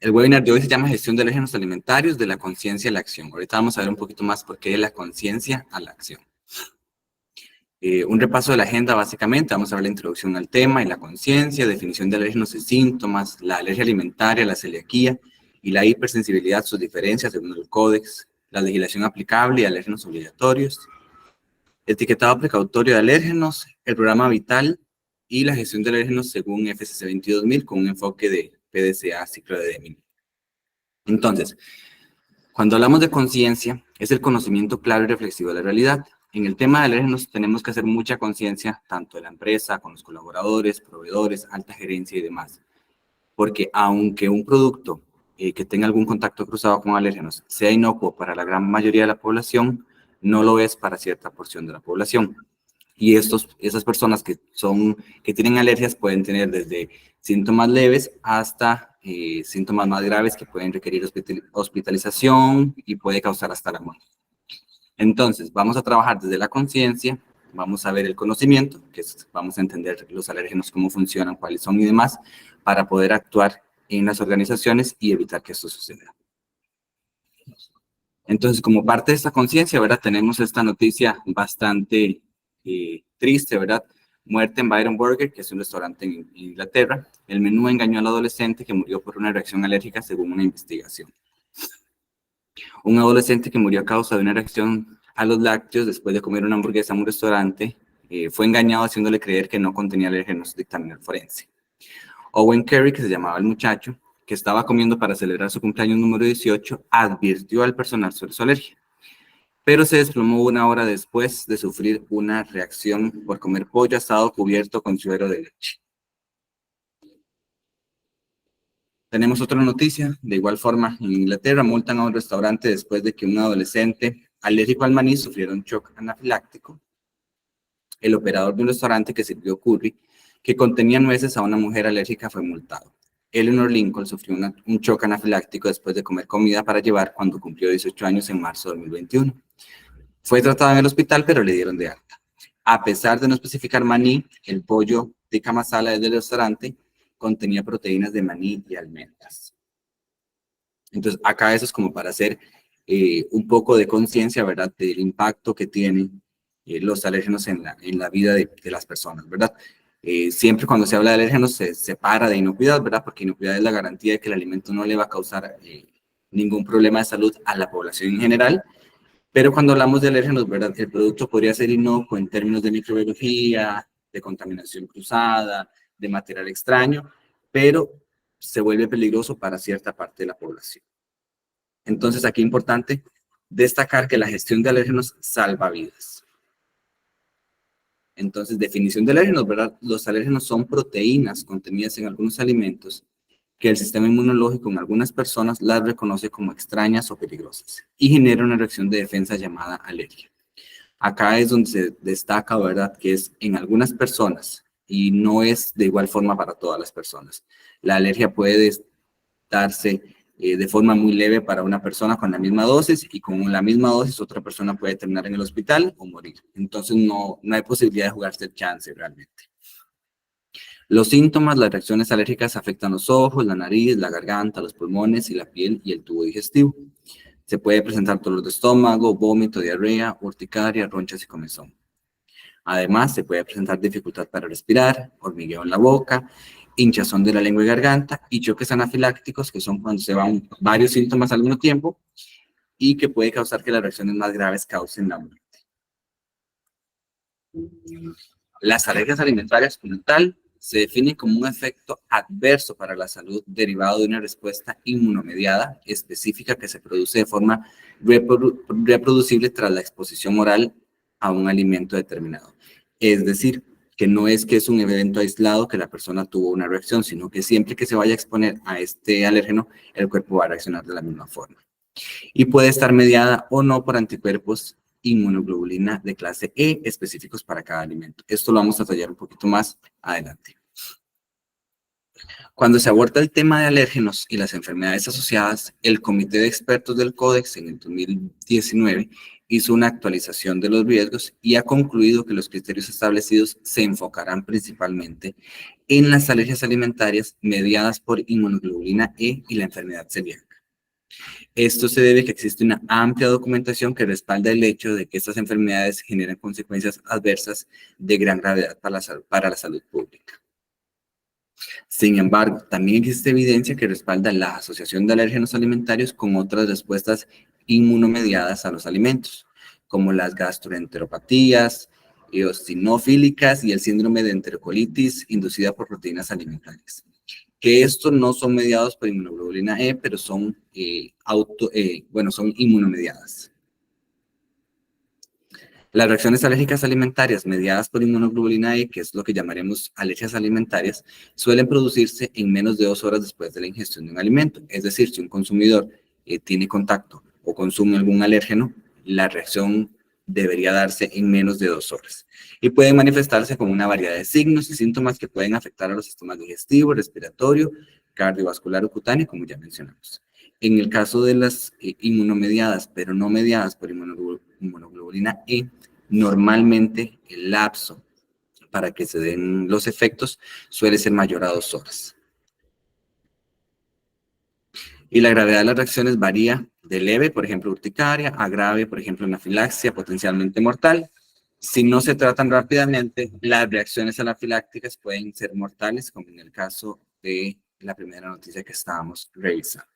El webinar de hoy se llama Gestión de alérgenos alimentarios de la conciencia a la acción. Ahorita vamos a ver un poquito más por qué de la conciencia a la acción. Un repaso de la agenda básicamente, vamos a ver la introducción al tema y la conciencia, definición de alérgenos y síntomas, la alergia alimentaria, la celiaquía y la hipersensibilidad, sus diferencias según el códex, la legislación aplicable y alérgenos obligatorios, etiquetado precautorio de alérgenos, el programa vital y la gestión de alérgenos según FCC 22000 con un enfoque de PDCA, ciclo de Deming. Entonces, cuando hablamos de conciencia, es el conocimiento claro y reflexivo de la realidad. En el tema de alérgenos tenemos que hacer mucha conciencia, tanto de la empresa, con los colaboradores, proveedores, alta gerencia y demás. Porque aunque un producto que tenga algún contacto cruzado con alérgenos sea inocuo para la gran mayoría de la población, no lo es para cierta porción de la población. Y esas personas que tienen alergias pueden tener desde síntomas leves hasta síntomas más graves que pueden requerir hospitalización y puede causar hasta la muerte. Entonces, vamos a trabajar desde la conciencia, vamos a ver el conocimiento, vamos a entender los alérgenos, cómo funcionan, cuáles son y demás, para poder actuar en las organizaciones y evitar que esto suceda. Entonces, como parte de esta conciencia, ¿verdad? Tenemos esta noticia bastante triste, ¿verdad? Muerte en Byron Burger, que es un restaurante en Inglaterra. El menú engañó al adolescente que murió por una reacción alérgica según una investigación. Un adolescente que murió a causa de una reacción a los lácteos después de comer una hamburguesa en un restaurante fue engañado haciéndole creer que no contenía alérgenos, dictaminó el forense. Owen Carey, que se llamaba el muchacho, que estaba comiendo para celebrar su cumpleaños número 18, advirtió al personal sobre su alergia, pero se desplomó una hora después de sufrir una reacción por comer pollo asado cubierto con suero de leche. Tenemos otra noticia, de igual forma, en Inglaterra multan a un restaurante después de que un adolescente alérgico al maní sufriera un shock anafiláctico. El operador de un restaurante que sirvió curry, que contenía nueces a una mujer alérgica, fue multado. Eleanor Lincoln sufrió un shock anafiláctico después de comer comida para llevar cuando cumplió 18 años en marzo de 2021. Fue tratada en el hospital, pero le dieron de alta. A pesar de no especificar maní, el pollo tikka masala del restaurante contenía proteínas de maní y almendras. Entonces, acá eso es como para hacer un poco de conciencia, ¿verdad?, del impacto que tienen los alérgenos en la vida de las personas, ¿verdad? Siempre cuando se habla de alérgenos se separa de inocuidad, ¿verdad? Porque inocuidad es la garantía de que el alimento no le va a causar ningún problema de salud a la población en general. Pero cuando hablamos de alérgenos, ¿verdad?, el producto podría ser inocuo en términos de microbiología, de contaminación cruzada, de material extraño, pero se vuelve peligroso para cierta parte de la población. Entonces, aquí es importante destacar que la gestión de alérgenos salva vidas. Entonces, definición de alérgenos, ¿verdad? Los alérgenos son proteínas contenidas en algunos alimentos que el sistema inmunológico en algunas personas las reconoce como extrañas o peligrosas y genera una reacción de defensa llamada alergia. Acá es donde se destaca, ¿verdad?, que es en algunas personas y no es de igual forma para todas las personas. La alergia puede darse de forma muy leve para una persona con la misma dosis y con la misma dosis otra persona puede terminar en el hospital o morir. Entonces no hay posibilidad de jugarse el chance realmente. Los síntomas, las reacciones alérgicas afectan los ojos, la nariz, la garganta, los pulmones y la piel y el tubo digestivo. Se puede presentar dolor de estómago, vómito, diarrea, urticaria, ronchas y comezón. Además, se puede presentar dificultad para respirar, hormigueo en la boca, hinchazón de la lengua y garganta y choques anafilácticos, que son cuando se van varios síntomas al mismo tiempo y que puede causar que las reacciones más graves causen la muerte. Las alergias alimentarias como tal se definen como un efecto adverso para la salud derivado de una respuesta inmunomediada específica que se produce de forma reproducible tras la exposición oral a un alimento determinado. Es decir, que no es que es un evento aislado que la persona tuvo una reacción, sino que siempre que se vaya a exponer a este alérgeno, el cuerpo va a reaccionar de la misma forma. Y puede estar mediada o no por anticuerpos inmunoglobulina de clase E específicos para cada alimento. Esto lo vamos a detallar un poquito más adelante. Cuando se aborda el tema de alérgenos y las enfermedades asociadas, el Comité de Expertos del Códex en el 2019 hizo una actualización de los riesgos y ha concluido que los criterios establecidos se enfocarán principalmente en las alergias alimentarias mediadas por inmunoglobulina E y la enfermedad celíaca. Esto se debe a que existe una amplia documentación que respalda el hecho de que estas enfermedades generan consecuencias adversas de gran gravedad para la salud pública. Sin embargo, también existe evidencia que respalda la asociación de alérgenos alimentarios con otras respuestas inmunomediadas a los alimentos, como las gastroenteropatías, eosinofílicas y el síndrome de enterocolitis inducida por proteínas alimentarias. Que estos no son mediados por inmunoglobulina E, pero son, son inmunomediadas. Las reacciones alérgicas alimentarias mediadas por inmunoglobulina E, que es lo que llamaremos alergias alimentarias, suelen producirse en menos de 2 horas después de la ingestión de un alimento. Es decir, si un consumidor tiene contacto o consume algún alérgeno, la reacción debería darse en menos de 2 horas. Y pueden manifestarse con una variedad de signos y síntomas que pueden afectar a los sistemas digestivo, respiratorio, cardiovascular o cutáneo, como ya mencionamos. En el caso de las inmunomediadas, pero no mediadas por inmunoglobulina E, normalmente el lapso para que se den los efectos suele ser mayor a 2 horas. Y la gravedad de las reacciones varía de leve, por ejemplo, urticaria, a grave, por ejemplo, anafilaxia, potencialmente mortal. Si no se tratan rápidamente, las reacciones anafilácticas pueden ser mortales, como en el caso de la primera noticia que estábamos revisando.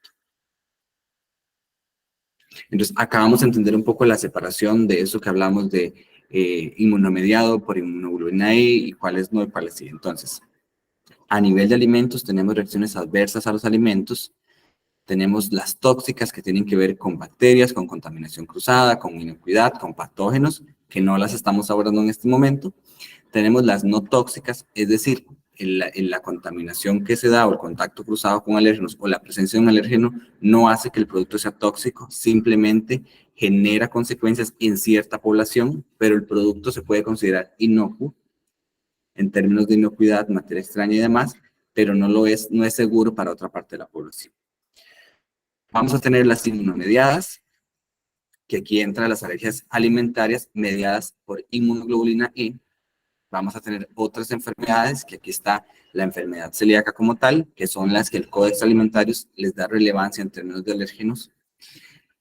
Entonces, acá vamos a entender un poco la separación de eso que hablamos de inmunomediado por inmunoglobulina E y cuáles no y cuáles sí. Entonces, a nivel de alimentos tenemos reacciones adversas a los alimentos. Tenemos las tóxicas que tienen que ver con bacterias, con contaminación cruzada, con inocuidad, con patógenos, que no las estamos abordando en este momento. Tenemos las no tóxicas, es decir, en la contaminación que se da o el contacto cruzado con alérgenos o la presencia de un alérgeno no hace que el producto sea tóxico, simplemente genera consecuencias en cierta población, pero el producto se puede considerar inocuo en términos de inocuidad, materia extraña y demás, pero no es seguro para otra parte de la población. Vamos a tener las inmunomediadas, que aquí entran las alergias alimentarias mediadas por inmunoglobulina E. Vamos a tener otras enfermedades, que aquí está la enfermedad celíaca como tal, que son las que el Códex Alimentarios les da relevancia en términos de alérgenos,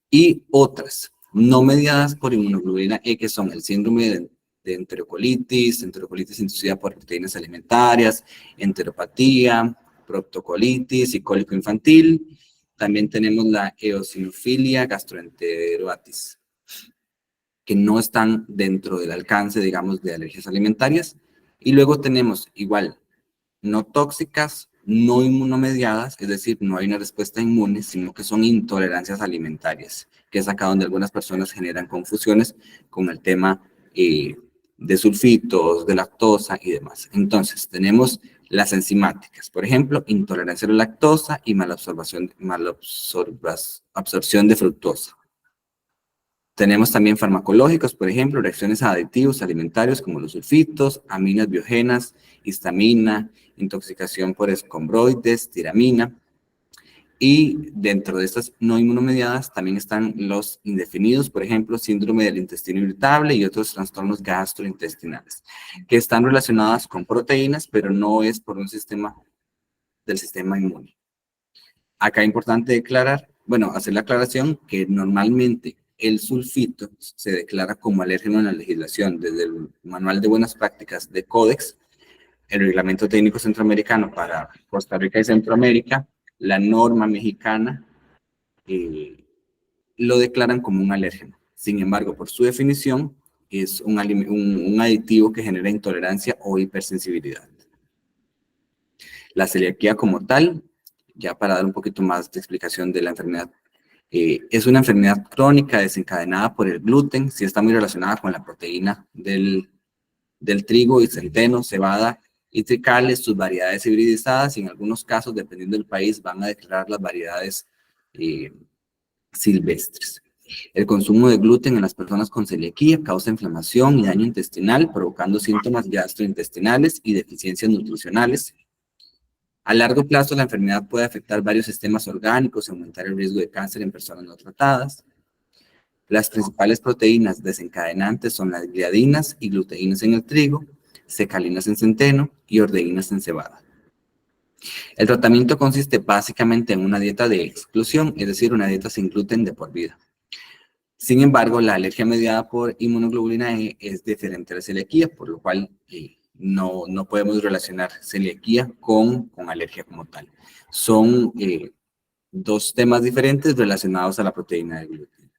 y otras no mediadas por inmunoglobulina E, que son el síndrome de enterocolitis inducida por proteínas alimentarias, enteropatía, proctocolitis y cólico infantil. También tenemos la eosinofilia, gastroenteritis, que no están dentro del alcance, digamos, de alergias alimentarias. Y luego tenemos igual, no tóxicas, no inmunomediadas, es decir, no hay una respuesta inmune, sino que son intolerancias alimentarias, que es acá donde algunas personas generan confusiones con el tema de sulfitos, de lactosa y demás. Entonces, tenemos las enzimáticas, por ejemplo, intolerancia a la lactosa y malabsorción de fructosa. Tenemos también farmacológicos, por ejemplo, reacciones a aditivos alimentarios como los sulfitos, aminas biogenas, histamina, intoxicación por escombroides, tiramina. Y dentro de estas no inmunomediadas también están los indefinidos, por ejemplo, síndrome del intestino irritable y otros trastornos gastrointestinales, que están relacionadas con proteínas, pero no es por un sistema del sistema inmune. Acá es importante hacer la aclaración que normalmente el sulfito se declara como alérgeno en la legislación desde el Manual de Buenas Prácticas de Códex, el Reglamento Técnico Centroamericano para Costa Rica y Centroamérica, la norma mexicana, lo declaran como un alérgeno. Sin embargo, por su definición, es un aditivo que genera intolerancia o hipersensibilidad. La celiaquía como tal, ya para dar un poquito más de explicación de la enfermedad, es una enfermedad crónica desencadenada por el gluten, sí está muy relacionada con la proteína del trigo y centeno, cebada y tricales, sus variedades hibridizadas, y en algunos casos, dependiendo del país, van a declarar las variedades silvestres. El consumo de gluten en las personas con celiaquía causa inflamación y daño intestinal, provocando síntomas gastrointestinales y deficiencias nutricionales. A largo plazo, la enfermedad puede afectar varios sistemas orgánicos y aumentar el riesgo de cáncer en personas no tratadas. Las principales proteínas desencadenantes son las gliadinas y gluteínas en el trigo, secalinas en centeno y ordeínas en cebada. El tratamiento consiste básicamente en una dieta de exclusión, es decir, una dieta sin gluten de por vida. Sin embargo, la alergia mediada por inmunoglobulina E es diferente a la celiaquía, por lo cual no podemos relacionar celiaquía con alergia como tal. Son dos temas diferentes relacionados a la proteína de gluten.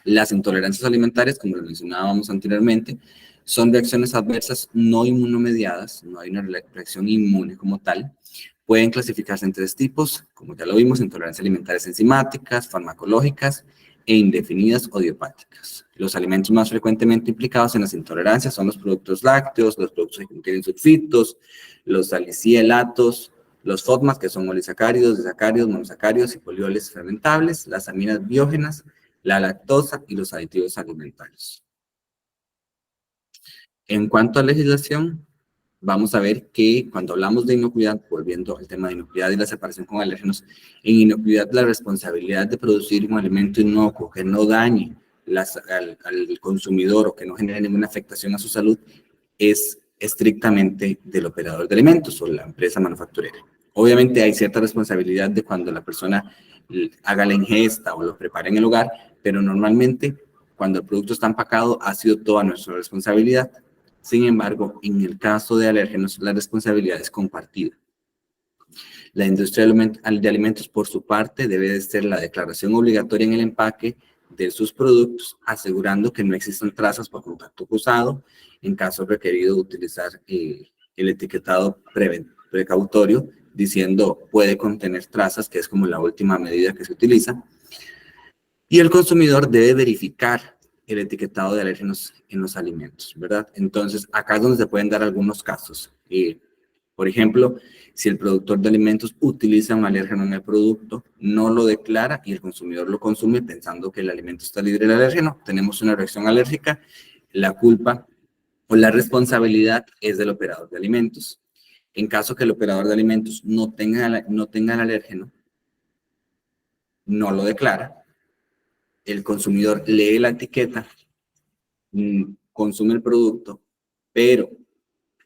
Las intolerancias alimentarias, como lo mencionábamos anteriormente, son reacciones adversas no inmunomediadas, no hay una reacción inmune como tal. Pueden clasificarse en tres tipos, como ya lo vimos, intolerancias alimentarias enzimáticas, farmacológicas e indefinidas o idiopáticas. Los alimentos más frecuentemente implicados en las intolerancias son los productos lácteos, los productos que contienen sulfitos, los salicilatos, los FODMAPs, que son molisacáridos, disacáridos, monosacáridos y polioles fermentables, las aminas biógenas, la lactosa y los aditivos alimentarios. En cuanto a legislación, vamos a ver que cuando hablamos de inocuidad, volviendo al tema de inocuidad y la separación con alérgenos, en inocuidad la responsabilidad de producir un alimento inocuo que no dañe al consumidor o que no genere ninguna afectación a su salud es estrictamente del operador de alimentos o la empresa manufacturera. Obviamente hay cierta responsabilidad de cuando la persona haga la ingesta o lo prepare en el hogar, pero normalmente cuando el producto está empacado ha sido toda nuestra responsabilidad. Sin embargo, en el caso de alérgenos, la responsabilidad es compartida. La industria de alimentos, por su parte, debe de ser la declaración obligatoria en el empaque de sus productos, asegurando que no existan trazas por contacto cruzado, en caso requerido utilizar el etiquetado precautorio, diciendo puede contener trazas, que es como la última medida que se utiliza, y el consumidor debe verificar el etiquetado de alérgenos en los alimentos, ¿verdad? Entonces, acá es donde se pueden dar algunos casos. Por ejemplo, si el productor de alimentos utiliza un alérgeno en el producto, no lo declara y el consumidor lo consume pensando que el alimento está libre de alérgeno, tenemos una reacción alérgica, la culpa o la responsabilidad es del operador de alimentos. En caso que el operador de alimentos no tenga el alérgeno, no lo declara, el consumidor lee la etiqueta, consume el producto, pero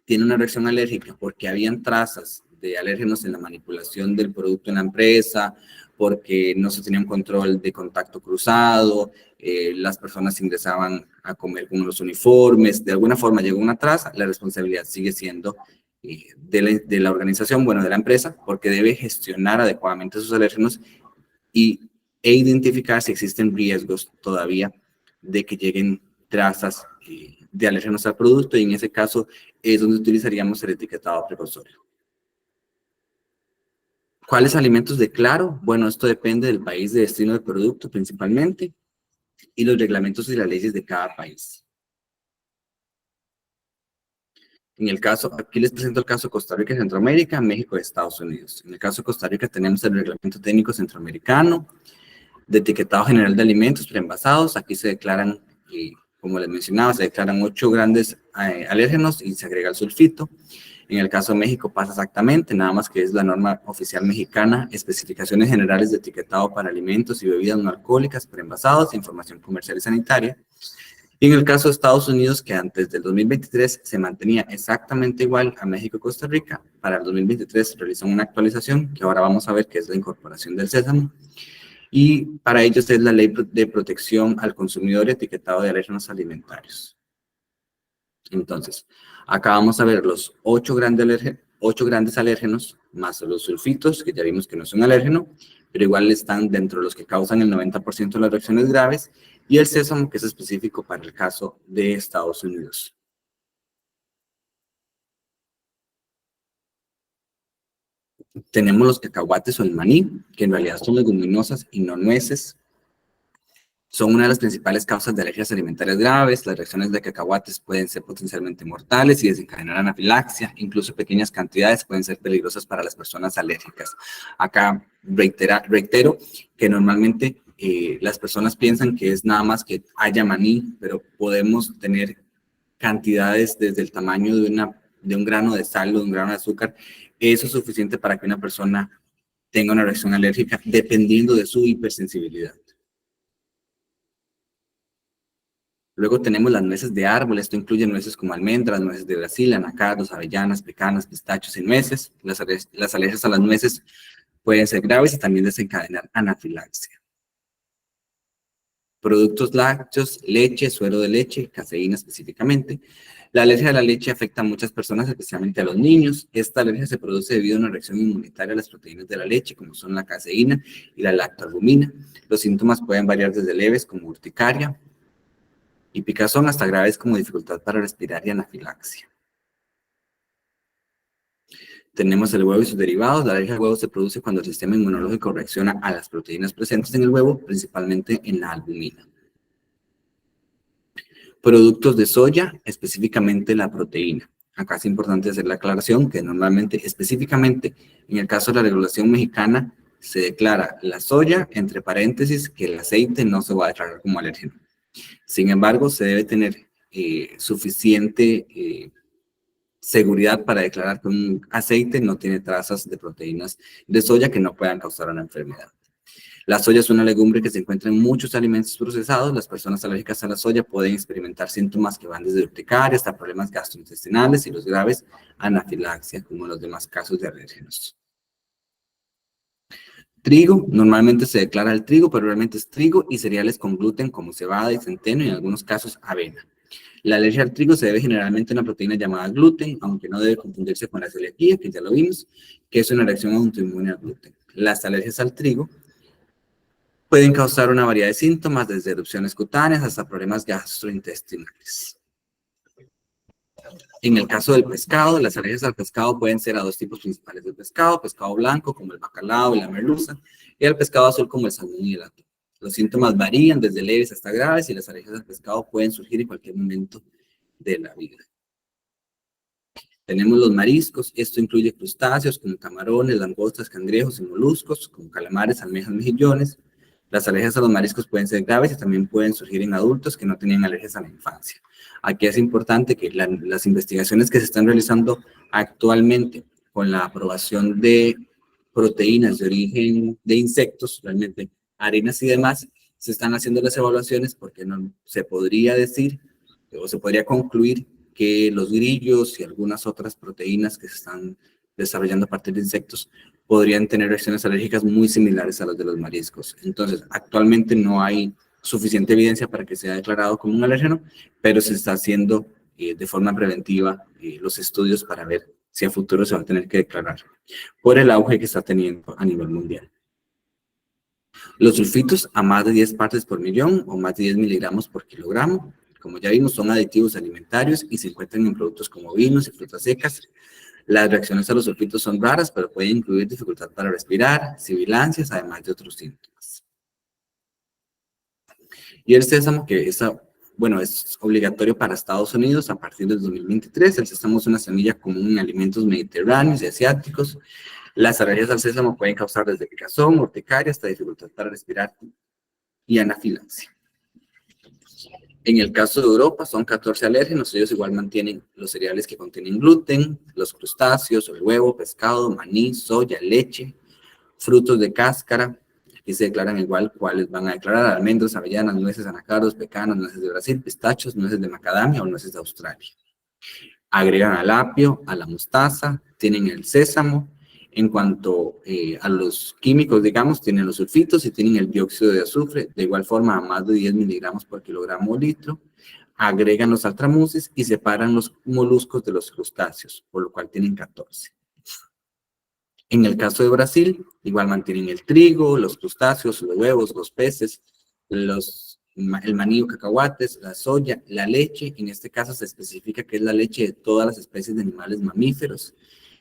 tiene una reacción alérgica porque habían trazas de alérgenos en la manipulación del producto en la empresa, porque no se tenía un control de contacto cruzado, las personas ingresaban a comer con los uniformes, de alguna forma llegó una traza, la responsabilidad sigue siendo de la organización, bueno, de la empresa, porque debe gestionar adecuadamente sus alérgenos e identificar si existen riesgos todavía de que lleguen trazas de alérgenos al producto, y en ese caso es donde utilizaríamos el etiquetado precautorio. ¿Cuáles alimentos declaro? Bueno, esto depende del país de destino del producto principalmente y los reglamentos y las leyes de cada país. En el caso, aquí les presento el caso de Costa Rica y Centroamérica, México y Estados Unidos. En el caso de Costa Rica tenemos el Reglamento Técnico Centroamericano de Etiquetado General de Alimentos Preenvasados. Aquí se declaran, como les mencionaba, se declaran 8 grandes alérgenos y se agrega el sulfito. En el caso de México pasa exactamente, nada más que es la norma oficial mexicana, especificaciones generales de etiquetado para alimentos y bebidas no alcohólicas preenvasados, información comercial y sanitaria. Y en el caso de Estados Unidos, que antes del 2023 se mantenía exactamente igual a México y Costa Rica, para el 2023 realizan una actualización, que ahora vamos a ver que es la incorporación del sésamo, y para ellos es la Ley de Protección al Consumidor y Etiquetado de Alérgenos Alimentarios. Entonces, acá vamos a ver los 8 grandes alérgenos, más los sulfitos, que ya vimos que no son alérgeno, pero igual están dentro de los que causan el 90% de las reacciones graves, y el sésamo, que es específico para el caso de Estados Unidos. Tenemos los cacahuates o el maní, que en realidad son leguminosas y no nueces. Son una de las principales causas de alergias alimentarias graves. Las reacciones de cacahuates pueden ser potencialmente mortales y desencadenar anafilaxia. Incluso pequeñas cantidades pueden ser peligrosas para las personas alérgicas. Acá reitero que normalmente las personas piensan que es nada más que haya maní, pero podemos tener cantidades desde el tamaño de un grano de sal o de un grano de azúcar. Eso es suficiente para que una persona tenga una reacción alérgica dependiendo de su hipersensibilidad. Luego tenemos las nueces de árbol. Esto incluye nueces como almendras, nueces de Brasil, anacardos, avellanas, pecanas, pistachos y nueces. Las alergias a las nueces pueden ser graves y también desencadenar anafilaxia. Productos lácteos, leche, suero de leche, caseína específicamente. La alergia a la leche afecta a muchas personas, especialmente a los niños. Esta alergia se produce debido a una reacción inmunitaria a las proteínas de la leche, como son la caseína y la lactoalbumina. Los síntomas pueden variar desde leves, como urticaria y picazón, hasta graves, como dificultad para respirar y anafilaxia. Tenemos el huevo y sus derivados. La alergia al huevo se produce cuando el sistema inmunológico reacciona a las proteínas presentes en el huevo, principalmente en la albumina. Productos de soya, específicamente la proteína. Acá es importante hacer la aclaración que normalmente, específicamente en el caso de la regulación mexicana, se declara la soya, entre paréntesis, que el aceite no se va a declarar como alérgeno. Sin embargo, se debe tener suficiente seguridad para declarar que un aceite no tiene trazas de proteínas de soya que no puedan causar una enfermedad. La soya es una legumbre que se encuentra en muchos alimentos procesados. Las personas alérgicas a la soya pueden experimentar síntomas que van desde urticaria hasta problemas gastrointestinales y los graves anafilaxia, como en los demás casos de alérgenos. Trigo, normalmente se declara el trigo, pero realmente es trigo y cereales con gluten como cebada y centeno y en algunos casos avena. La alergia al trigo se debe generalmente a una proteína llamada gluten, aunque no debe confundirse con la celiaquía, que ya lo vimos, que es una reacción autoinmune al gluten. Las alergias al trigo pueden causar una variedad de síntomas, desde erupciones cutáneas hasta problemas gastrointestinales. En el caso del pescado, las alergias al pescado pueden ser a dos tipos principales de pescado: pescado blanco, como el bacalao y la merluza, y el pescado azul, como el salmón y el atún. Los síntomas varían desde leves hasta graves y las alergias al pescado pueden surgir en cualquier momento de la vida. Tenemos los mariscos. Esto incluye crustáceos como camarones, langostas, cangrejos y moluscos, como calamares, almejas, mejillones. Las alergias a los mariscos pueden ser graves y también pueden surgir en adultos que no tenían alergias a la infancia. Aquí es importante que las investigaciones que se están realizando actualmente con la aprobación de proteínas de origen de insectos, realmente harinas y demás, se están haciendo las evaluaciones porque no se podría decir o se podría concluir que los grillos y algunas otras proteínas que se están desarrollando a partir de insectos podrían tener reacciones alérgicas muy similares a las de los mariscos. Entonces, actualmente no hay suficiente evidencia para que sea declarado como un alérgeno, pero se está haciendo de forma preventiva los estudios para ver si a futuro se va a tener que declarar por el auge que está teniendo a nivel mundial. Los sulfitos a más de 10 partes por millón o más de 10 miligramos por kilogramo, como ya vimos, son aditivos alimentarios y se encuentran en productos como vinos y frutas secas. Las reacciones a los sulfitos son raras, pero pueden incluir dificultad para respirar, sibilancias, además de otros síntomas. Y el sésamo, que es obligatorio para Estados Unidos a partir del 2023. El sésamo es una semilla común en alimentos mediterráneos y asiáticos. Las alergias al sésamo pueden causar desde picazón, urticaria, hasta dificultad para respirar y anafilaxia. En el caso de Europa son 14 alérgenos. Ellos igual mantienen los cereales que contienen gluten, los crustáceos, el huevo, pescado, maní, soya, leche, frutos de cáscara. Aquí se declaran igual cuáles van a declarar: almendras, avellanas, nueces, anacardos, pecanas, nueces de Brasil, pistachos, nueces de macadamia o nueces de Australia. Agregan al apio, a la mostaza, tienen el sésamo. En cuanto a los químicos, digamos, tienen los sulfitos y tienen el dióxido de azufre, de igual forma a más de 10 miligramos por kilogramo o litro. Agregan los altramuces y separan los moluscos de los crustáceos, por lo cual tienen 14. En el caso de Brasil, igual mantienen el trigo, los crustáceos, los huevos, los peces, el maní o cacahuates, la soya, la leche. En este caso se especifica que es la leche de todas las especies de animales mamíferos.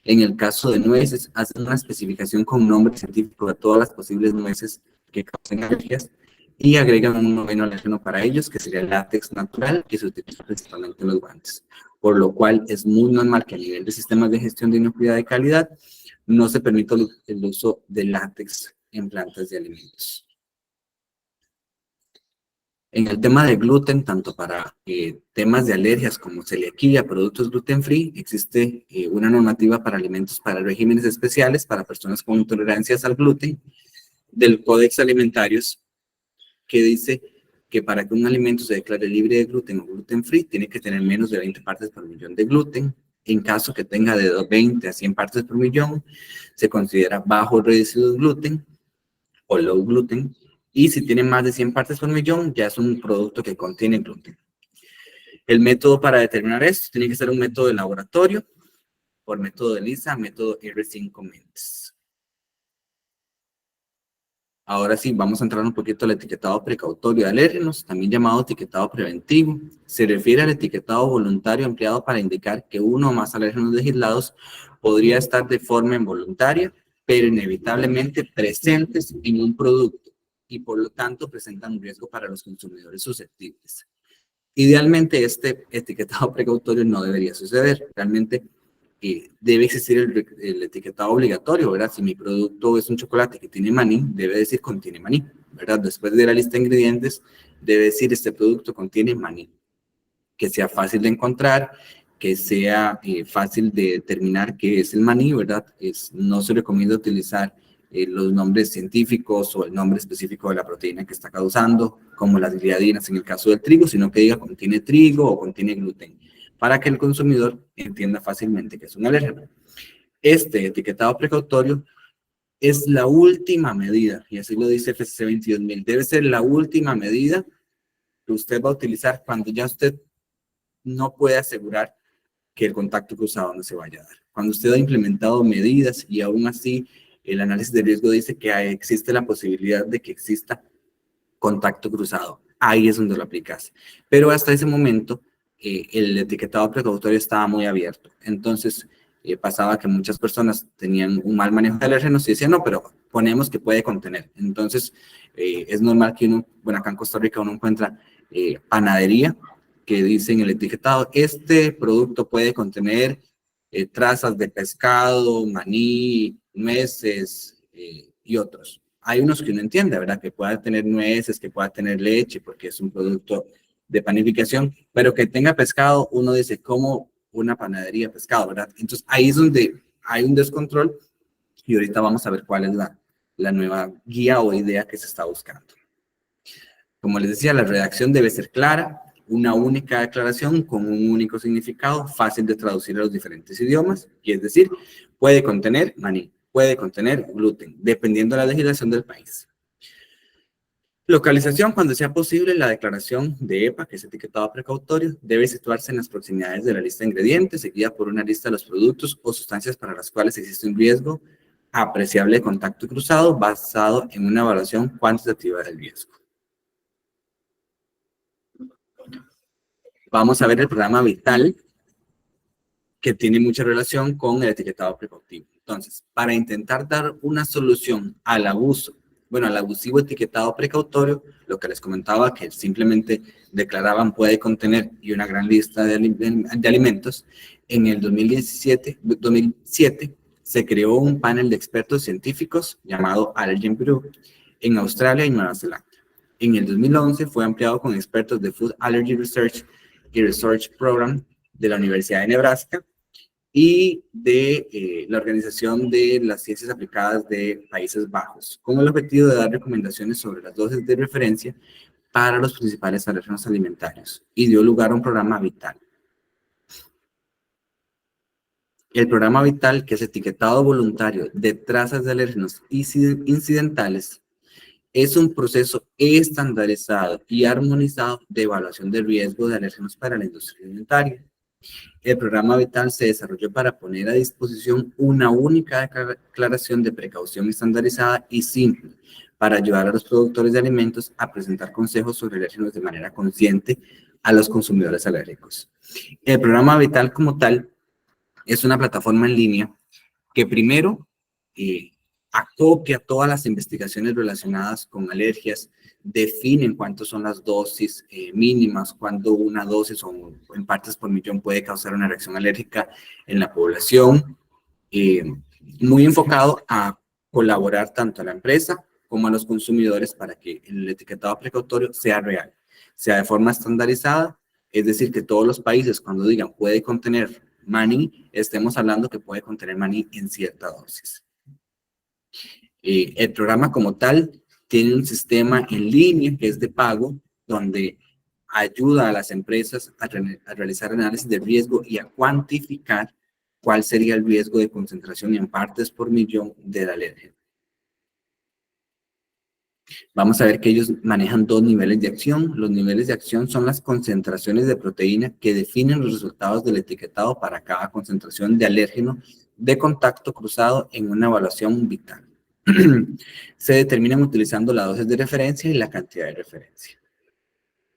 En el caso de nueces, hacen una especificación con nombre científico de todas las posibles nueces que causen alergias y agregan un noveno alérgeno para ellos, que sería el látex natural, que se utiliza principalmente en los guantes. Por lo cual es muy normal que a nivel de sistemas de gestión de inocuidad de calidad no se permita el uso de látex en plantas de alimentos. En el tema de gluten, tanto para temas de alergias como celiaquía, productos gluten free, existe una normativa para alimentos para regímenes especiales para personas con intolerancias al gluten del Códex Alimentarios, que dice que para que un alimento se declare libre de gluten o gluten free, tiene que tener menos de 20 partes por millón de gluten. En caso que tenga de 20 a 100 partes por millón, se considera bajo residuo de gluten o low gluten. Y si tiene más de 100 partes por millón, ya es un producto que contiene gluten. El método para determinar esto tiene que ser un método de laboratorio, por método de ELISA, método R5 Mentes. Ahora sí, vamos a entrar un poquito al etiquetado precautorio de alérgenos, también llamado etiquetado preventivo. Se refiere al etiquetado voluntario empleado para indicar que uno o más alérgenos legislados podría estar de forma involuntaria, pero inevitablemente presentes en un producto y por lo tanto presentan un riesgo para los consumidores susceptibles. Idealmente, este etiquetado precautorio no debería suceder. Realmente debe existir el etiquetado obligatorio, ¿verdad? Si mi producto es un chocolate que tiene maní, debe decir contiene maní, ¿verdad? Después de la lista de ingredientes, debe decir este producto contiene maní. Que sea fácil de encontrar, que sea fácil de determinar qué es el maní, ¿verdad? No se recomienda utilizar los nombres científicos o el nombre específico de la proteína que está causando, como las gliadinas en el caso del trigo, sino que diga contiene trigo o contiene gluten, para que el consumidor entienda fácilmente que es un alérgeno. Este etiquetado precautorio es la última medida, y así lo dice FCC 22000, debe ser la última medida que usted va a utilizar cuando ya usted no puede asegurar que el contacto cruzado no se vaya a dar. Cuando usted ha implementado medidas y aún así el análisis de riesgo dice que existe la posibilidad de que exista contacto cruzado, ahí es donde lo aplicas. Pero hasta ese momento el etiquetado precautorio estaba muy abierto. Entonces pasaba que muchas personas tenían un mal manejo de alérgenos y decían, no, pero ponemos que puede contener. Entonces es normal que uno, bueno, acá en Costa Rica uno encuentra panadería que dice en el etiquetado, este producto puede contener trazas de pescado, maní, nueces y otros. Hay unos que uno entiende, ¿verdad? Que pueda tener nueces, que pueda tener leche, porque es un producto de panificación, pero que tenga pescado, uno dice, ¿cómo una panadería de pescado, verdad? Entonces, ahí es donde hay un descontrol y ahorita vamos a ver cuál es la nueva guía o idea que se está buscando. Como les decía, la redacción debe ser clara, una única declaración con un único significado, fácil de traducir a los diferentes idiomas, y es decir, puede contener maní, puede contener gluten, dependiendo de la legislación del país. Localización, cuando sea posible, la declaración de EPA, que es etiquetado precautorio, debe situarse en las proximidades de la lista de ingredientes, seguida por una lista de los productos o sustancias para las cuales existe un riesgo apreciable de contacto cruzado basado en una evaluación cuantitativa del riesgo. Vamos a ver el programa Vital, que tiene mucha relación con el etiquetado precautivo. Entonces, para intentar dar una solución al abuso, bueno, al abusivo etiquetado precautorio, lo que les comentaba, que simplemente declaraban puede contener y una gran lista de alimentos, en el 2007 se creó un panel de expertos científicos llamado Allergen Group en Australia y Nueva Zelanda. En el 2011 fue ampliado con expertos de Food Allergy Research y Research Program de la Universidad de Nebraska y de la Organización de las Ciencias Aplicadas de Países Bajos, con el objetivo de dar recomendaciones sobre las dosis de referencia para los principales alérgenos alimentarios, y dio lugar a un programa Vital. El programa Vital, que es etiquetado voluntario de trazas de alérgenos incidentales, es un proceso estandarizado y armonizado de evaluación de riesgo de alérgenos para la industria alimentaria. El programa Vital se desarrolló para poner a disposición una única declaración de precaución estandarizada y simple para ayudar a los productores de alimentos a presentar consejos sobre alérgenos de manera consciente a los consumidores alérgicos. El programa Vital como tal es una plataforma en línea que primero acopia todas las investigaciones relacionadas con alergias, definen cuántas son las dosis mínimas, cuando una dosis o en partes por millón puede causar una reacción alérgica en la población, muy enfocado a colaborar tanto a la empresa como a los consumidores para que el etiquetado precautorio sea real, sea de forma estandarizada, es decir, que todos los países cuando digan puede contener maní, estemos hablando que puede contener maní en cierta dosis. El programa como tal tiene un sistema en línea que es de pago, donde ayuda a las empresas a realizar análisis de riesgo y a cuantificar cuál sería el riesgo de concentración en partes por millón del alérgeno. Vamos a ver que ellos manejan dos niveles de acción. Los niveles de acción son las concentraciones de proteína que definen los resultados del etiquetado para cada concentración de alérgeno de contacto cruzado en una evaluación vital. Se determinan utilizando la dosis de referencia y la cantidad de referencia.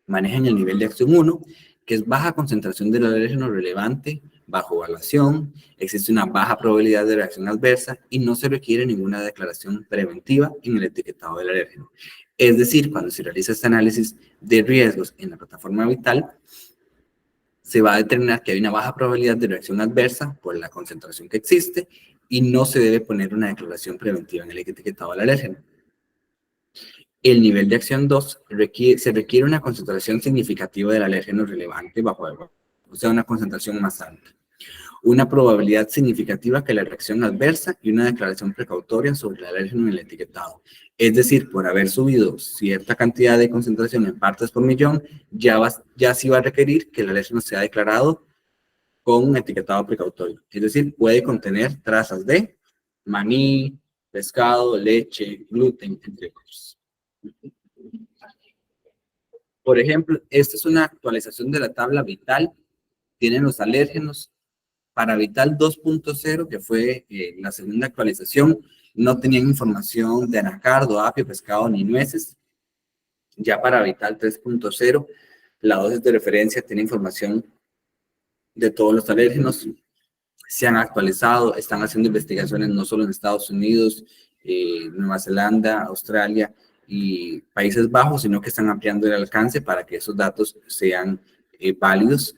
Manejan el nivel de acción 1, que es baja concentración del alérgeno relevante, bajo evaluación, existe una baja probabilidad de reacción adversa y no se requiere ninguna declaración preventiva en el etiquetado del alérgeno. Es decir, cuando se realiza este análisis de riesgos en la plataforma vital, se va a determinar que hay una baja probabilidad de reacción adversa por la concentración que existe y no se debe poner una declaración preventiva en el etiquetado del alérgeno. El nivel de acción 2 se requiere una concentración significativa del alérgeno relevante bajo el, o sea, una concentración más alta. Una probabilidad significativa que la reacción adversa y una declaración precautoria sobre el alérgeno en el etiquetado. Es decir, por haber subido cierta cantidad de concentración en partes por millón, ya sí va a requerir que el alérgeno sea declarado con un etiquetado precautorio. Es decir, puede contener trazas de maní, pescado, leche, gluten, entre otros. Por ejemplo, esta es una actualización de la tabla Vital. Tienen los alérgenos. Para Vital 2.0, que fue la segunda actualización, no tenían información de anacardo, apio, pescado ni nueces. Ya para Vital 3.0, la dosis de referencia tiene información de todos los alérgenos. Se han actualizado, están haciendo investigaciones no solo en Estados Unidos, Nueva Zelanda, Australia y Países Bajos, sino que están ampliando el alcance para que esos datos sean válidos.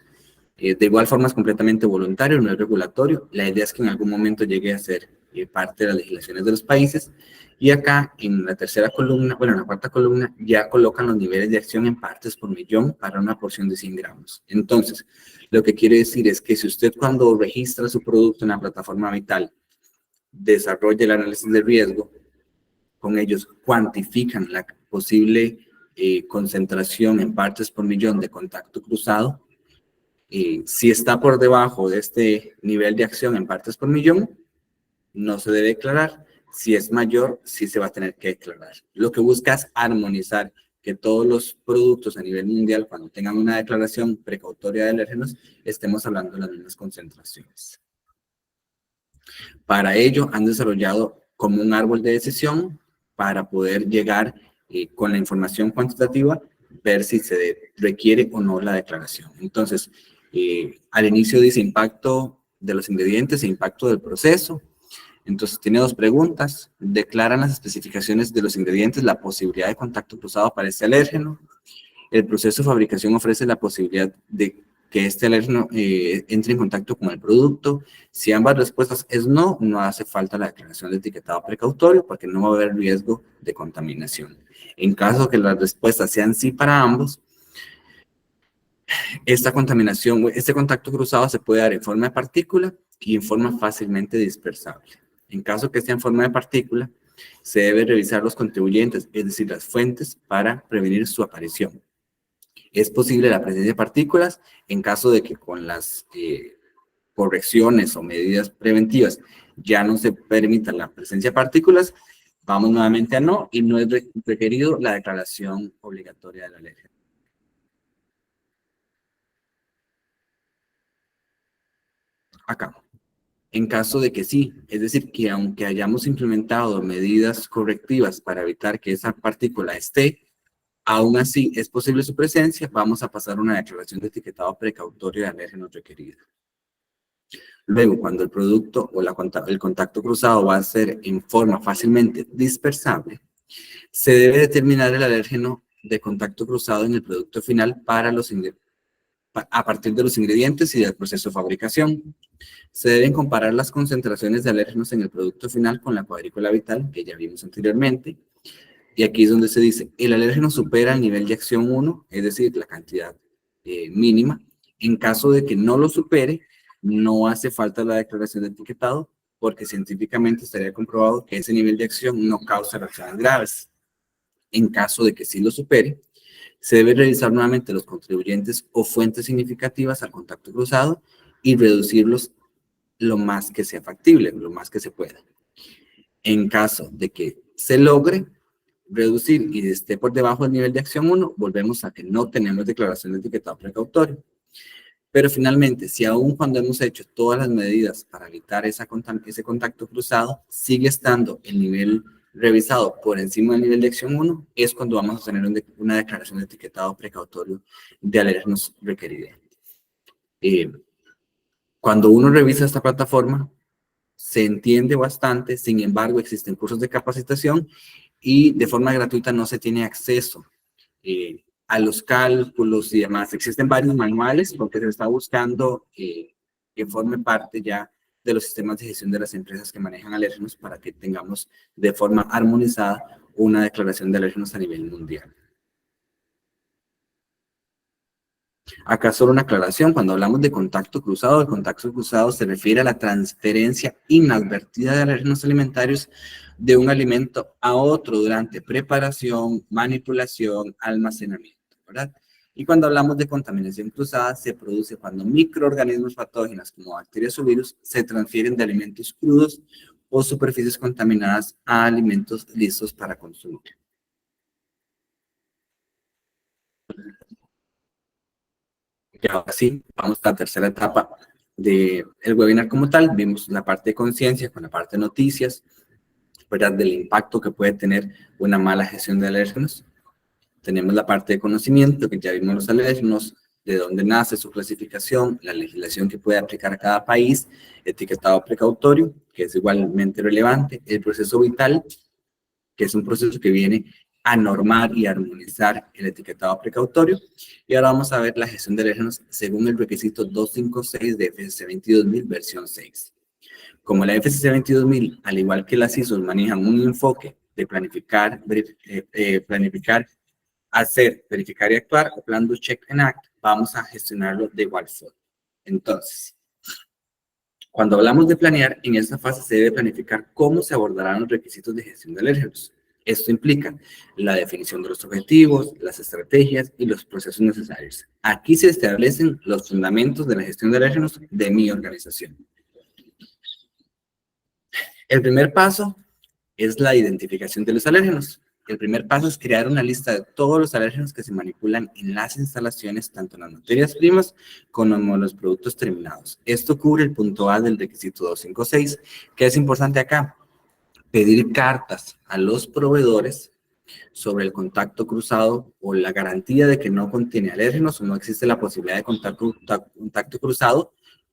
De igual forma es completamente voluntario, no es regulatorio. La idea es que en algún momento llegue a ser parte de las legislaciones de los países. Y acá en la tercera columna, bueno, en la cuarta columna, ya colocan los niveles de acción en partes por millón para una porción de 100 gramos. Entonces, lo que quiere decir es que si usted cuando registra su producto en la plataforma Vital, desarrolla el análisis de riesgo, con ellos cuantifican la posible concentración en partes por millón de contacto cruzado. Si está por debajo de este nivel de acción en partes por millón, no se debe declarar. Si es mayor, sí se va a tener que declarar. Lo que busca es armonizar que todos los productos a nivel mundial, cuando tengan una declaración precautoria de alérgenos, estemos hablando de las mismas concentraciones. Para ello, han desarrollado como un árbol de decisión para poder llegar con la información cuantitativa, ver si se requiere o no la declaración. Entonces, al inicio dice impacto de los ingredientes e impacto del proceso. Entonces, tiene dos preguntas. ¿Declaran las especificaciones de los ingredientes la posibilidad de contacto cruzado para este alérgeno? El proceso de fabricación ofrece la posibilidad de que este alérgeno entre en contacto con el producto. Si ambas respuestas es no, no hace falta la declaración de etiquetado precautorio porque no va a haber riesgo de contaminación. En caso que las respuestas sean sí para ambos, esta contaminación, este contacto cruzado se puede dar en forma de partícula y en forma fácilmente dispersable. En caso que esté en forma de partícula, se debe revisar los contribuyentes, es decir, las fuentes, para prevenir su aparición. Es posible la presencia de partículas en caso de que con las correcciones o medidas preventivas ya no se permita la presencia de partículas, vamos nuevamente a no y no es requerido la declaración obligatoria de la ley. Acá. En caso de que sí, es decir, que aunque hayamos implementado medidas correctivas para evitar que esa partícula esté, aún así es posible su presencia, vamos a pasar una declaración de etiquetado precautorio de alérgenos requerida. Luego, cuando el producto o el contacto cruzado va a ser en forma fácilmente dispersable, se debe determinar el alérgeno de contacto cruzado en el producto final a partir de los ingredientes y del proceso de fabricación. Se deben comparar las concentraciones de alérgenos en el producto final con la cuadrícula vital, que ya vimos anteriormente. Y aquí es donde se dice, el alérgeno supera el nivel de acción 1, es decir, la cantidad mínima. En caso de que no lo supere, no hace falta la declaración de etiquetado, porque científicamente estaría comprobado que ese nivel de acción no causa reacciones graves. En caso de que sí lo supere, Se debe revisar nuevamente los contribuyentes o fuentes significativas al contacto cruzado y reducirlos lo más que sea factible, lo más que se pueda. En caso de que se logre reducir y esté por debajo del nivel de acción 1, volvemos a que no tenemos declaración de etiquetado precautorio. Pero finalmente, si aún cuando hemos hecho todas las medidas para evitar ese contacto cruzado, sigue estando el nivel revisado por encima del nivel de acción 1, es cuando vamos a tener una declaración de etiquetado precautorio de alérgenos requerida. Cuando uno revisa esta plataforma, se entiende bastante, sin embargo, existen cursos de capacitación y de forma gratuita no se tiene acceso a los cálculos y demás. Existen varios manuales porque se está buscando que forme parte ya de los sistemas de gestión de las empresas que manejan alérgenos para que tengamos de forma armonizada una declaración de alérgenos a nivel mundial. Acá solo una aclaración, cuando hablamos de contacto cruzado, el contacto cruzado se refiere a la transferencia inadvertida de alérgenos alimentarios de un alimento a otro durante preparación, manipulación, almacenamiento, ¿verdad? Y cuando hablamos de contaminación cruzada, se produce cuando microorganismos patógenos como bacterias o virus se transfieren de alimentos crudos o superficies contaminadas a alimentos listos para consumir. Y ahora sí, vamos a la tercera etapa del webinar como tal. Vimos la parte de conciencia con la parte de noticias, ¿verdad? Del impacto que puede tener una mala gestión de alérgenos. Tenemos la parte de conocimiento, que ya vimos los alérgenos, de dónde nace su clasificación, la legislación que puede aplicar a cada país, etiquetado precautorio, que es igualmente relevante, el proceso vital, que es un proceso que viene a normar y armonizar el etiquetado precautorio. Y ahora vamos a ver la gestión de alérgenos según el requisito 256 de FCC 22000 versión 6. Como la FCC 22000, al igual que las ISO, manejan un enfoque de planificar, hacer, verificar y actuar, o plan do check and act, vamos a gestionarlo de igual forma. Entonces, cuando hablamos de planear, en esta fase se debe planificar cómo se abordarán los requisitos de gestión de alérgenos. Esto implica la definición de los objetivos, las estrategias y los procesos necesarios. Aquí se establecen los fundamentos de la gestión de alérgenos de mi organización. El primer paso es la identificación de los alérgenos. El primer paso es crear una lista de todos los alérgenos que se manipulan en las instalaciones, tanto en las materias primas como en los productos terminados. Esto cubre el punto A del requisito 256. ¿Qué es importante acá? Pedir cartas a los proveedores sobre el contacto cruzado o la garantía de que no contiene alérgenos o no existe la posibilidad de contacto cruzado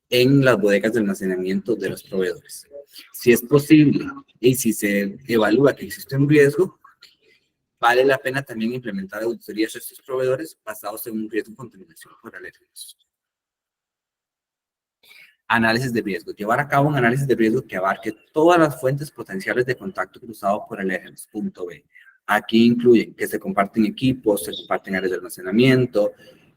en las bodegas de almacenamiento de los proveedores. Si es posible y si se evalúa que existe un riesgo, vale la pena también implementar auditorías a estos proveedores basados en un riesgo de contaminación por alérgenos. Análisis de riesgo. Llevar a cabo un análisis de riesgo que abarque todas las fuentes potenciales de contacto cruzado por alérgenos. Punto B. Aquí incluyen que se comparten equipos, se comparten áreas de almacenamiento,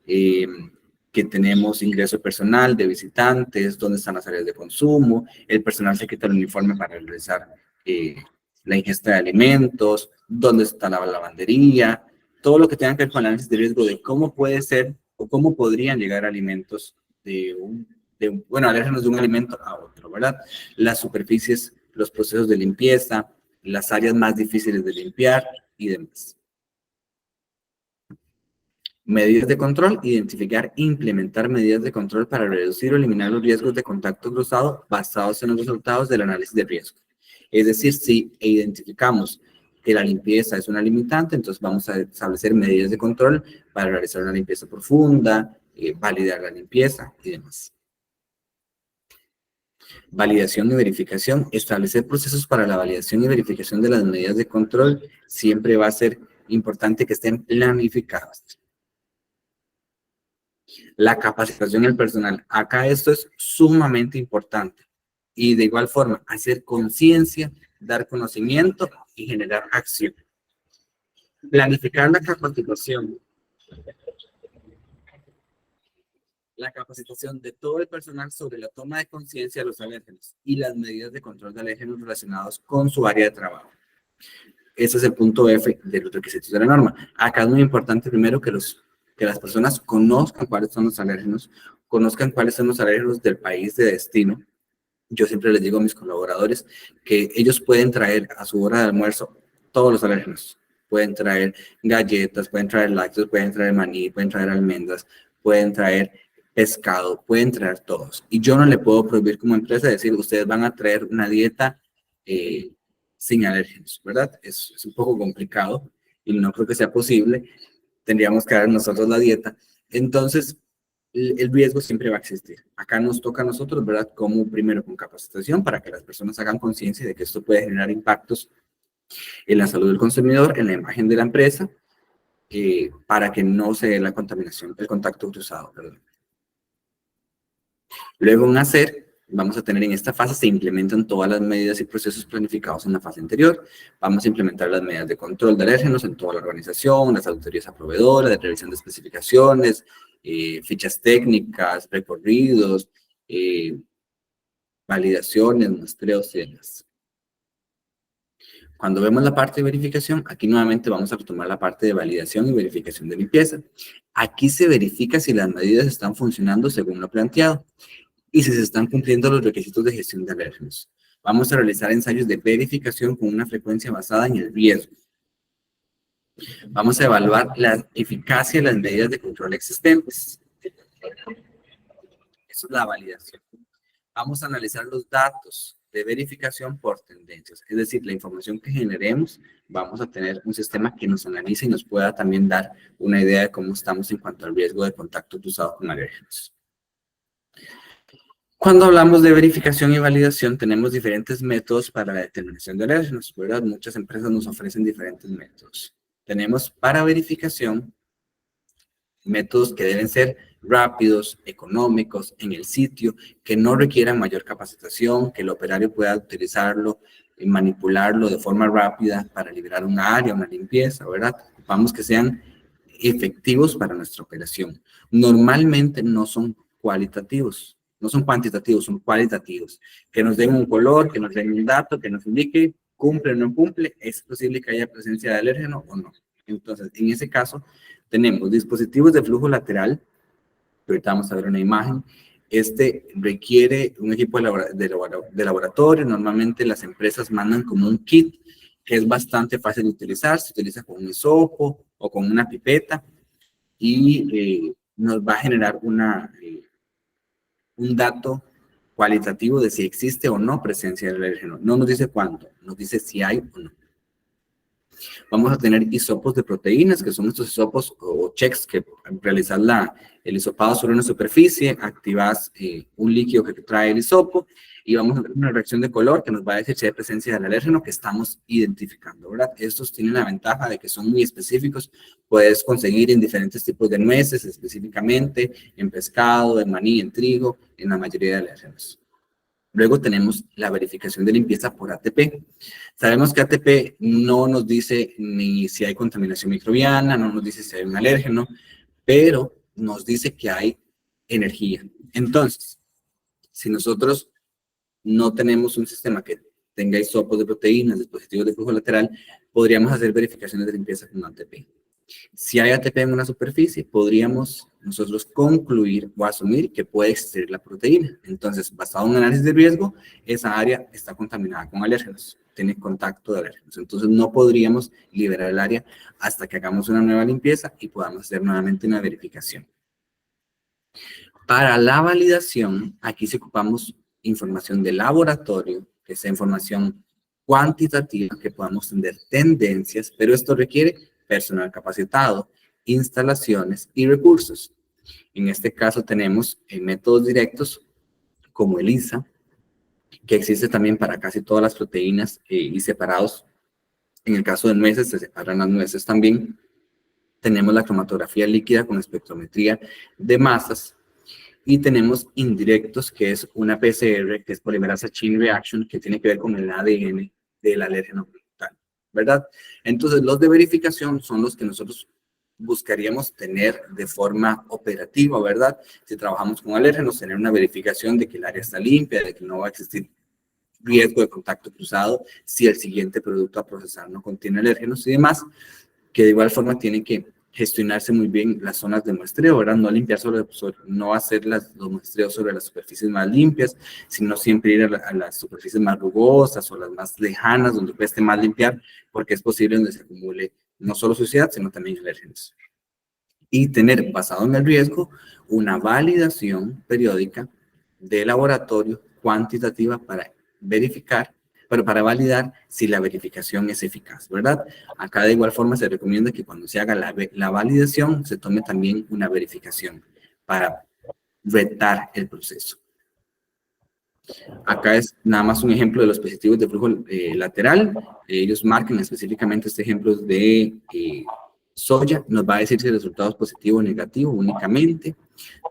que tenemos ingreso personal de visitantes, dónde están las áreas de consumo, el personal se quita el uniforme para realizar la ingesta de alimentos, dónde está la lavandería, todo lo que tenga que ver con el análisis de riesgo de cómo puede ser o cómo podrían llegar alimentos alérgenos de un alimento a otro, ¿verdad? Las superficies, los procesos de limpieza, las áreas más difíciles de limpiar y demás. Medidas de control, identificar e implementar medidas de control para reducir o eliminar los riesgos de contacto cruzado basados en los resultados del análisis de riesgo. Es decir, si identificamos que la limpieza es una limitante, entonces vamos a establecer medidas de control para realizar una limpieza profunda, validar la limpieza y demás. Validación y verificación. Establecer procesos para la validación y verificación de las medidas de control siempre va a ser importante que estén planificadas. La capacitación del personal. Acá esto es sumamente importante. Y de igual forma, hacer conciencia, dar conocimiento y generar acción. Planificar la capacitación. La capacitación de todo el personal sobre la toma de conciencia de los alérgenos y las medidas de control de alérgenos relacionados con su área de trabajo. Ese es el punto F de los requisitos de la norma. Acá es muy importante primero que las personas conozcan cuáles son los alérgenos, conozcan cuáles son los alérgenos del país de destino. Yo siempre les digo a mis colaboradores que ellos pueden traer a su hora de almuerzo todos los alérgenos. Pueden traer galletas, pueden traer lácteos, pueden traer maní, pueden traer almendras, pueden traer pescado, pueden traer todos. Y yo no le puedo prohibir como empresa decir, ustedes van a traer una dieta sin alérgenos, ¿verdad? Es un poco complicado y no creo que sea posible. Tendríamos que dar nosotros la dieta. Entonces, el riesgo siempre va a existir. Acá nos toca a nosotros, ¿verdad? Como primero con capacitación para que las personas hagan conciencia de que esto puede generar impactos en la salud del consumidor, en la imagen de la empresa, para que no se dé la contaminación, el contacto cruzado, perdón. Luego en hacer, vamos a tener en esta fase, se implementan todas las medidas y procesos planificados en la fase anterior. Vamos a implementar las medidas de control de alérgenos en toda la organización, las auditorías a proveedores, de revisión de especificaciones, fichas técnicas, recorridos, validaciones, muestreos y demás. Cuando vemos la parte de verificación, aquí nuevamente vamos a retomar la parte de validación y verificación de limpieza. Aquí se verifica si las medidas están funcionando según lo planteado y si se están cumpliendo los requisitos de gestión de alérgenos. Vamos a realizar ensayos de verificación con una frecuencia basada en el riesgo. Vamos a evaluar la eficacia de las medidas de control existentes. Eso es la validación. Vamos a analizar los datos de verificación por tendencias. Es decir, la información que generemos, vamos a tener un sistema que nos analice y nos pueda también dar una idea de cómo estamos en cuanto al riesgo de contacto cruzado con alérgenos. Cuando hablamos de verificación y validación, tenemos diferentes métodos para la determinación de alérgenos, ¿verdad? Muchas empresas nos ofrecen diferentes métodos. Tenemos para verificación métodos que deben ser rápidos, económicos, en el sitio, que no requieran mayor capacitación, que el operario pueda utilizarlo y manipularlo de forma rápida para liberar un área, una limpieza, ¿verdad? Vamos que sean efectivos para nuestra operación. Normalmente no son cualitativos, no son cuantitativos, son cualitativos. Que nos den un color, que nos den un dato, que nos indique cumple o no cumple, es posible que haya presencia de alérgeno o no. Entonces, en ese caso, tenemos dispositivos de flujo lateral, que ahorita vamos a ver una imagen. Este requiere un equipo de laboratorio. Normalmente las empresas mandan como un kit que es bastante fácil de utilizar. Se utiliza con un hisopo o con una pipeta y nos va a generar un dato cualitativo de si existe o no presencia del alérgeno. No nos dice cuánto, nos dice si hay o no. Vamos a tener hisopos de proteínas, que son estos hisopos o checks que realizas el hisopado sobre una superficie, activas un líquido que trae el hisopo y vamos a ver una reacción de color que nos va a decir si hay presencia del alérgeno que estamos identificando, ¿verdad? Estos tienen la ventaja de que son muy específicos, puedes conseguir en diferentes tipos de nueces específicamente, en pescado, en maní, en trigo, en la mayoría de alérgenos. Luego tenemos la verificación de limpieza por ATP. Sabemos que ATP no nos dice ni si hay contaminación microbiana, no nos dice si hay un alérgeno, pero nos dice que hay energía. Entonces, si nosotros no tenemos un sistema que tenga hisopos de proteínas, dispositivos de flujo lateral, podríamos hacer verificaciones de limpieza con ATP. Si hay ATP en una superficie, podríamos nosotros concluir o asumir que puede existir la proteína. Entonces, basado en un análisis de riesgo, esa área está contaminada con alérgenos, tiene contacto de alérgenos. Entonces, no podríamos liberar el área hasta que hagamos una nueva limpieza y podamos hacer nuevamente una verificación. Para la validación, aquí sí ocupamos información de laboratorio, que sea información cuantitativa, que podamos tener tendencias, pero esto requiere personal capacitado, instalaciones y recursos. En este caso tenemos métodos directos como el ELISA, que existe también para casi todas las proteínas y separados. En el caso de nueces, se separan las nueces también. Tenemos la cromatografía líquida con espectrometría de masas. Y tenemos indirectos, que es una PCR, que es polimerasa chain reaction, que tiene que ver con el ADN del alérgeno, ¿verdad? Entonces, los de verificación son los que nosotros buscaríamos tener de forma operativa, ¿verdad? Si trabajamos con alérgenos, tener una verificación de que el área está limpia, de que no va a existir riesgo de contacto cruzado si el siguiente producto a procesar no contiene alérgenos y demás, que de igual forma tienen que gestionarse muy bien las zonas de muestreo, ¿verdad? No limpiar no hacer los muestreos sobre las superficies más limpias, sino siempre ir a las superficies más rugosas o las más lejanas, donde cueste más limpiar, porque es posible donde se acumule no solo suciedad, sino también alérgenos. Y tener, basado en el riesgo, una validación periódica de laboratorio cuantitativa para verificar, pero para validar si la verificación es eficaz, ¿verdad? Acá de igual forma se recomienda que cuando se haga la validación se tome también una verificación para retar el proceso. Acá es nada más un ejemplo de los positivos de flujo lateral. Ellos marcan específicamente este ejemplo de soya. Nos va a decir si el resultado es positivo o negativo únicamente.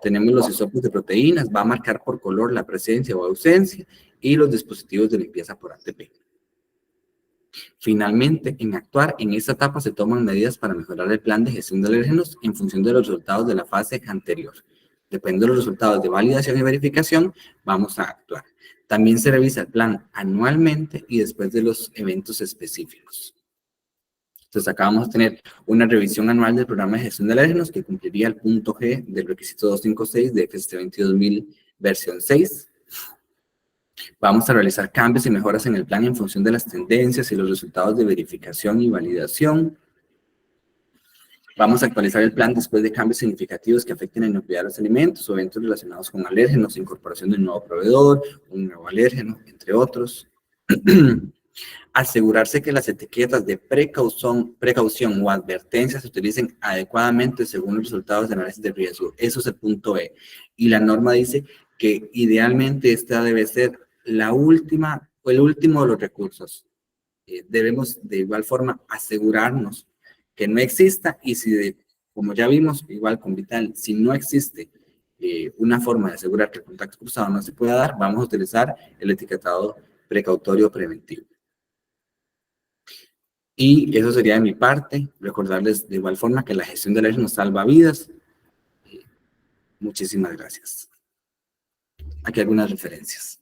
Tenemos los hisopos de proteínas. Va a marcar por color la presencia o ausencia. Y los dispositivos de limpieza por ATP. Finalmente, en actuar, en esta etapa se toman medidas para mejorar el plan de gestión de alérgenos en función de los resultados de la fase anterior. Depende de los resultados de validación y verificación, vamos a actuar. También se revisa el plan anualmente y después de los eventos específicos. Entonces, acá vamos a tener una revisión anual del programa de gestión de alérgenos que cumpliría el punto G del requisito 256 de FST 22000 versión 6. Vamos a realizar cambios y mejoras en el plan en función de las tendencias y los resultados de verificación y validación. Vamos a actualizar el plan después de cambios significativos que afecten la inocuidad de los alimentos o eventos relacionados con alérgenos, incorporación de un nuevo proveedor, un nuevo alérgeno, entre otros. Asegurarse que las etiquetas de precaución o advertencias se utilicen adecuadamente según los resultados de análisis de riesgo. Eso es el punto E. Y la norma dice que idealmente esta debe ser la última o el último de los recursos. Debemos de igual forma asegurarnos que no exista y si, como ya vimos, igual con Vital, si no existe una forma de asegurar que el contacto cruzado no se pueda dar, vamos a utilizar el etiquetado precautorio preventivo. Y eso sería de mi parte, recordarles de igual forma que la gestión de alérgenos salva vidas. Muchísimas gracias. Aquí algunas referencias.